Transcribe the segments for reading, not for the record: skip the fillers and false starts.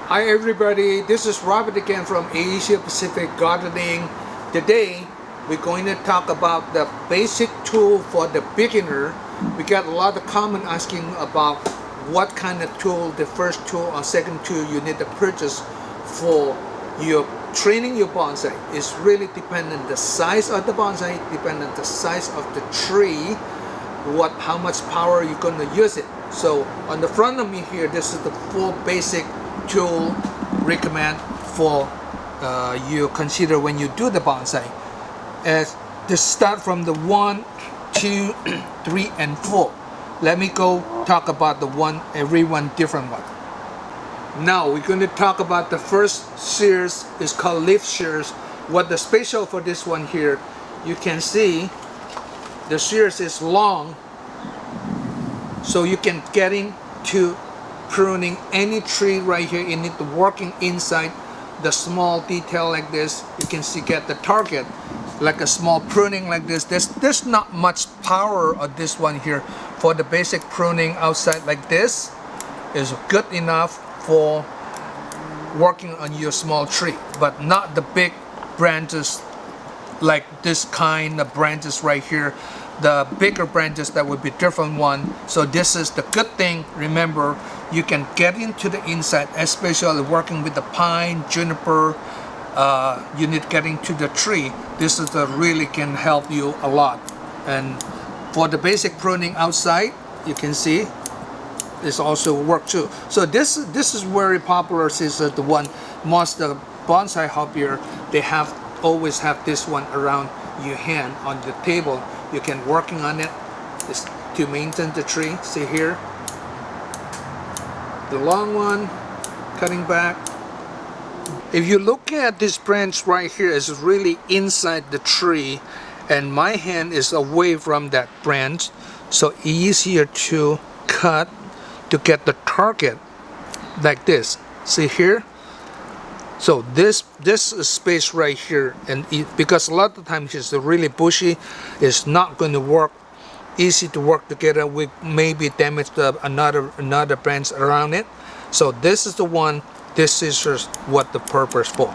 Hi everybody, this is Robert again from Asia Pacific Gardening. Today we're going to talk about the basic tool for the beginner. We got a lot of comment asking about what kind of tool, the first tool or second tool you need to purchase for your training your bonsai. It's really dependent on the size of the bonsai, dependent on the size of the tree, how much power you're going to use it. So on the front of me here, this is the 4 basic tool recommend for you consider when you do the bonsai. As to start from the 1, 2, 3, and 4. Let me go talk about every one different one. Now we're going to talk about the first shears. Is called leaf shears. What the special for this one here, you can see the shears is long, so you can get into pruning any tree right here. You need to working inside the small detail like this. You can see get the target like a small pruning like this. There's not much power of this one here. For the basic pruning outside like this is good enough for working on your small tree, but not the big branches like this kind of branches right here. The bigger branches, that would be different one. So this is the good thing. Remember, you can get into the inside, especially working with the pine, juniper. You need getting to the tree. This is really can help you a lot. And for the basic pruning outside, you can see this also work too. So this is very popular. Since the one most of the bonsai hobbier, they always have this one around your hand on the table. You can working on it to maintain the tree. See here, the long one cutting back. If you look at this branch right here, it's really inside the tree, and my hand is away from that branch, so easier to cut to get the target like this. See here. So this space right here, and because a lot of times it's really bushy, it's not going to work easy to work together. We maybe damage another branch around it. So this is the one. This scissors what the purpose for.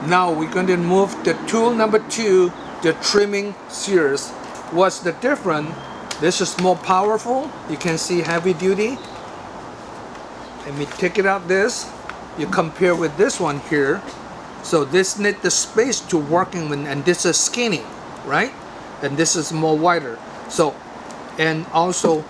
Now we're going to move the tool number 2, the trimming shears. What's the difference? This is more powerful. You can see heavy duty. Let me take it out this. You compare with this one here. So this need the space to working with, and this is skinny, right? And this is more wider. So, and also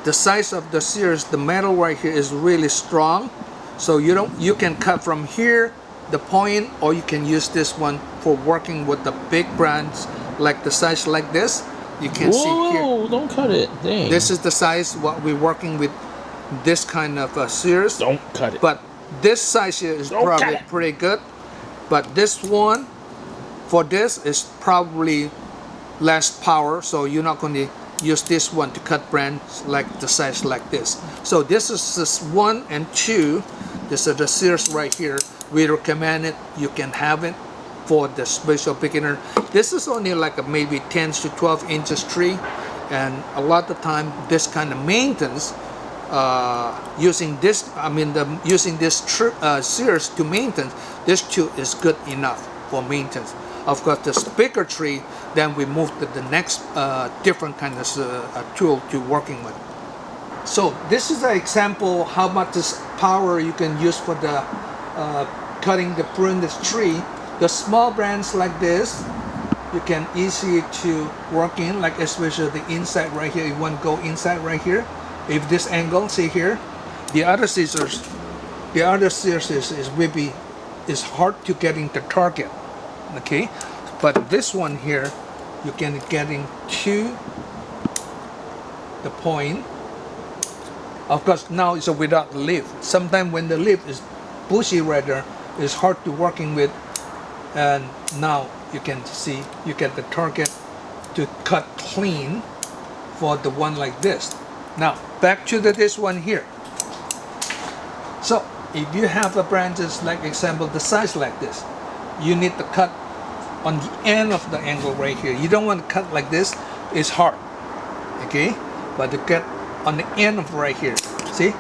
the size of the shears, the metal right here is really strong. So you can cut from here, the point, or you can use this one for working with the big branch, like the size like this. You can see here. Whoa, don't cut it. Dang. This is the size what we're working with, this kind of shears. Don't cut it. But this size here is probably pretty good. But this one, for this, is probably less power. So you're not going to use this one to cut branch like the size like this. So this is just 1 and 2. This is the shears right here. We recommend it. You can have it for the special beginner. This is only like a maybe 10 to 12 inches tree, and a lot of time this kind of maintenance using this shears to maintain this tool is good enough for maintenance. Of course, this bigger tree, then we move to the next different kind of tool to working with. So this is an example how much power you can use for the cutting the prune this tree. The small branch like this, you can easy to work in, like especially the inside right here. You want to go inside right here. If this angle, see here, the other scissors is maybe is hard to getting the target. Okay, but this one here, you can getting to the point. Of course, now it's without the leaf. Sometimes when the leaf is bushy right there, it's hard to working with. And now you can see you get the target to cut clean for the one like this. Now back to this one here. So if you have the branches like example the size like this, you need to cut on the end of the angle right here. You don't want to cut like this, it's hard. Okay, but to get on the end of right here, see?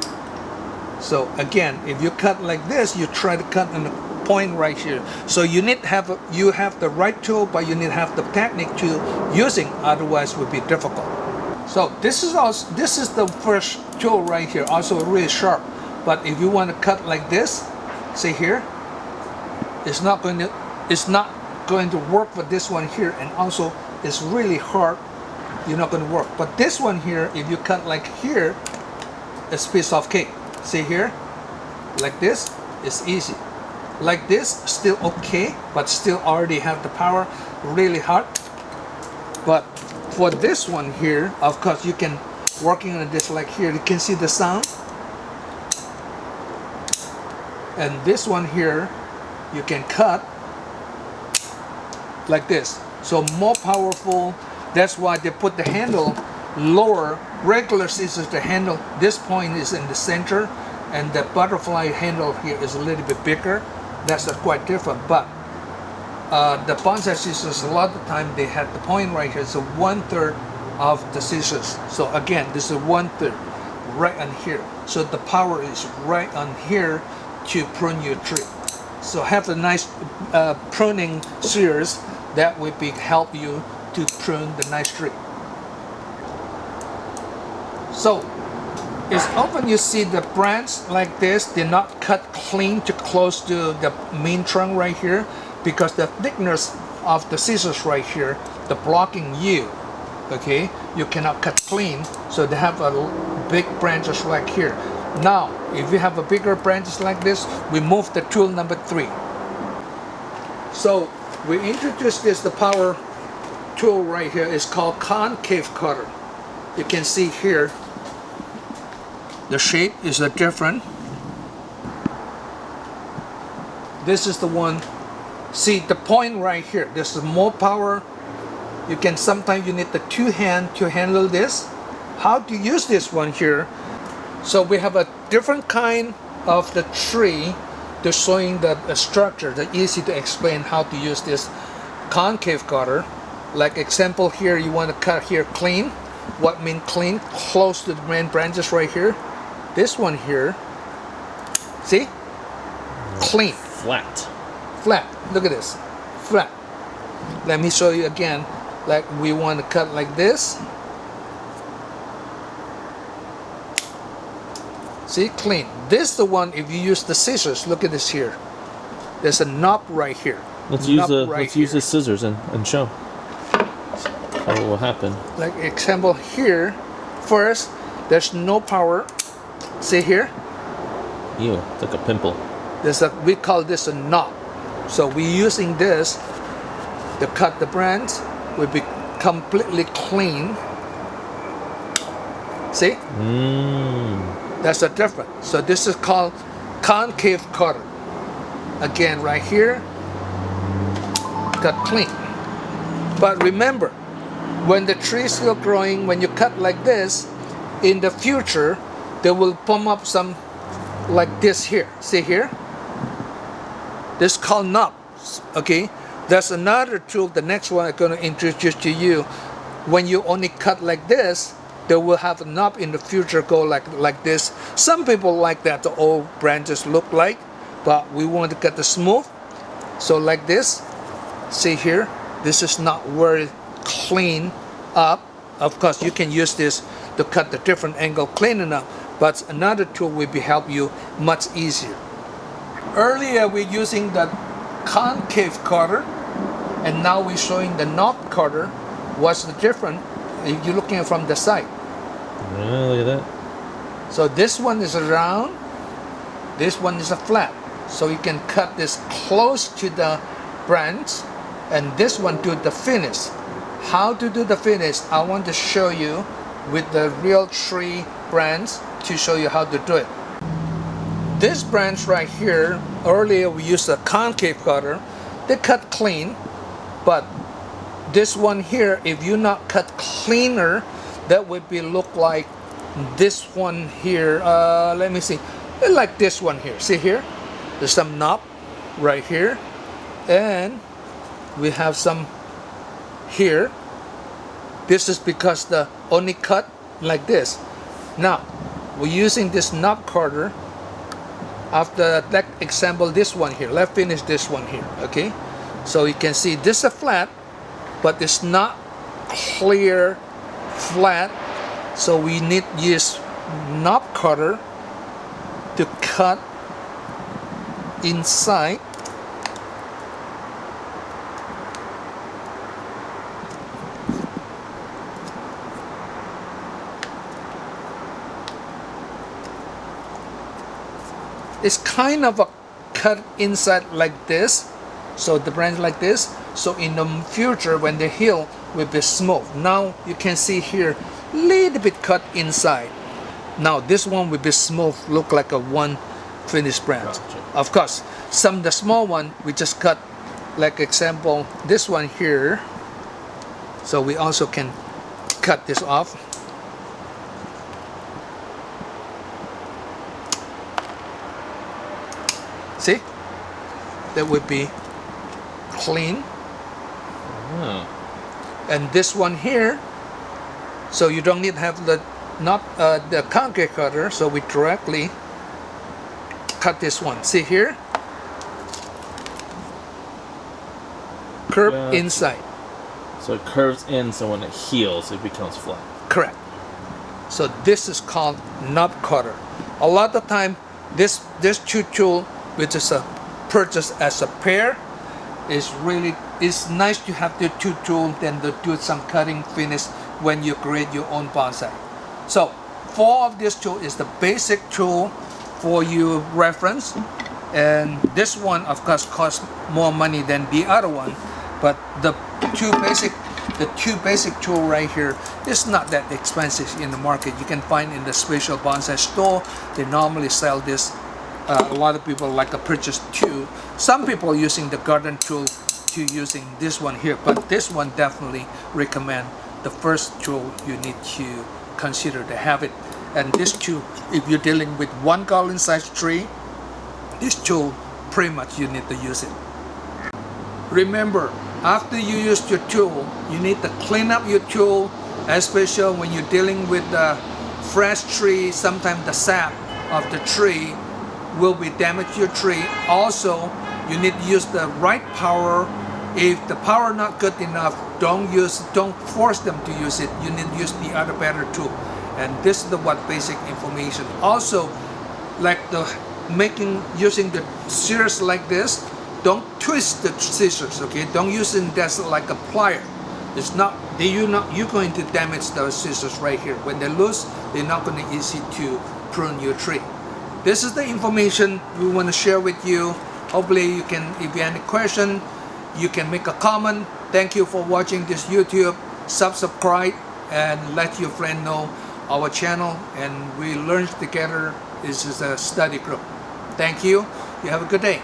So again, if you cut like this, you try to cut in the point right here. So you need to have you have the right tool, but you need to have the technique to using. Otherwise, it would be difficult. So this is the first tool right here. Also really sharp. But if you want to cut like this, see here, it's not going to work for this one here, and also it's really hard. You're not going to work. But this one here, if you cut like here, it's a piece of cake. See here, like this, it's easy. Like this, still okay, but still already have the power, really hard. But for this one here, of course, you can working on this like here. You can see the sound. And this one here, you can cut like this. So more powerful. That's why they put the handle lower. Regular scissors, the handle, this point is in the center, and the butterfly handle here is a little bit bigger. That's quite different. But the bonsai scissors, a lot of the time they have the point right here. So 1/3 of the scissors. So again, this is 1/3 right on here. So the power is right on here to prune your tree. So have a nice pruning shears that will help you to prune the nice tree. So it's often you see the branch like this, they're not cut clean to close to the main trunk right here, because the thickness of the scissors right here, the blocking you, okay, you cannot cut clean. So they have a big branches like here. Now if you have a bigger branches like this, we move the tool number 3. So we introduced the power tool right here. It's called concave cutter. You can see here the shape is different. This is the one. See the point right here. This is more power. You can sometimes you need the 2 hands to handle this. How to use this one here? So we have a different kind of the tree to showing the structure. That's easy to explain how to use this concave cutter. Like example here, you want to cut here clean. What mean clean? Close to the main branches right here. This one here, see? Clean. Flat. Flat. Look at this. Flat. Let me show you again. Like we want to cut like this. See, clean. This is the one. If you use the scissors, look at this here. There's a knob right here. Let's use the scissors and show what will happen. Like example here, first there's no power. See here. Ew, it's like a pimple. We call this a knob. So we're using this to cut the branch. Will be completely clean. See? That's the difference. So this is called concave cutter. Again, right here, cut clean. But remember, when the tree is still growing, when you cut like this, in the future, they will pump up some like this here. See here? This is called knobs. Okay? That's another tool. The next one I'm going to introduce to you. When you only cut like this, they will have a knob in the future go like this. Some people like that the old branches look like, but we want to cut the smooth. So like this. See here? This is not very clean up. Of course, you can use this to cut the different angle cleaning up, but another tool will help you much easier. Earlier we're using the concave cutter, and now we're showing the knob cutter. What's the difference if you're looking from the side? Yeah, look at that. So this one is a round, this one is a flat. So you can cut this close to the branch, and this one do the finish. How to do the finish, I want to show you with the real tree branch to show you how to do it. This branch right here, earlier we used a concave cutter. They cut clean, but this one here, if you not cut cleaner, that would be look like this one here. Let me see, like this one here. See here, there's some knob right here, and we have some here. This is because the only cut like this. Now we're using this knob cutter. after that example, this one here, let's finish this one here, okay? So you can see this is a flat, but it's not clear flat, so we need to use knob cutter to cut inside. It's kind of a cut inside like this, so the branch like this, so in the future when they heal will be smooth. Now you can see here little bit cut inside. Now this one will be smooth, look like a one finished branch. Of course, some the small one we just cut, like example this one here, so we also can cut this off. See, that would be clean. Oh. And this one here, so you don't need to have the the concave cutter, so we directly cut this one. See here, curve inside. So it curves in, so when it heals, it becomes flat. Correct. So this is called knob cutter. A lot of time, this tool, which is purchased as a pair, is nice to have the two tools, then to do some cutting finish when you create your own bonsai. So 4 of this tool is the basic tool for your reference, and this one of course costs more money than the other one, but the two basic tool right here is not that expensive in the market. You can find in the special bonsai store. They normally sell this. A lot of people like to purchase 2. Some people using the garden tool to using this one here, but this one definitely recommend the first tool you need to consider to have it. And this tool, if you're dealing with 1 gallon size tree, this tool pretty much you need to use it. Remember, after you use your tool, you need to clean up your tool, especially when you're dealing with the fresh tree. Sometimes the sap of the tree will be damage your tree. Also, you need to use the right power. If the power not good enough, don't force them to use it. You need to use the other better tool. And this is the basic information. Also, like using the shears like this, don't twist the scissors, okay? Don't use it as like a plier. It's not, you're going to damage the scissors right here. When they're loose, they're not going to easy to prune your tree. This is the information we want to share with you. Hopefully you can, if you have any question, you can make a comment. Thank you for watching this YouTube. Subscribe and let your friend know our channel, and we learn together. This is a study group. Thank you. You have a good day.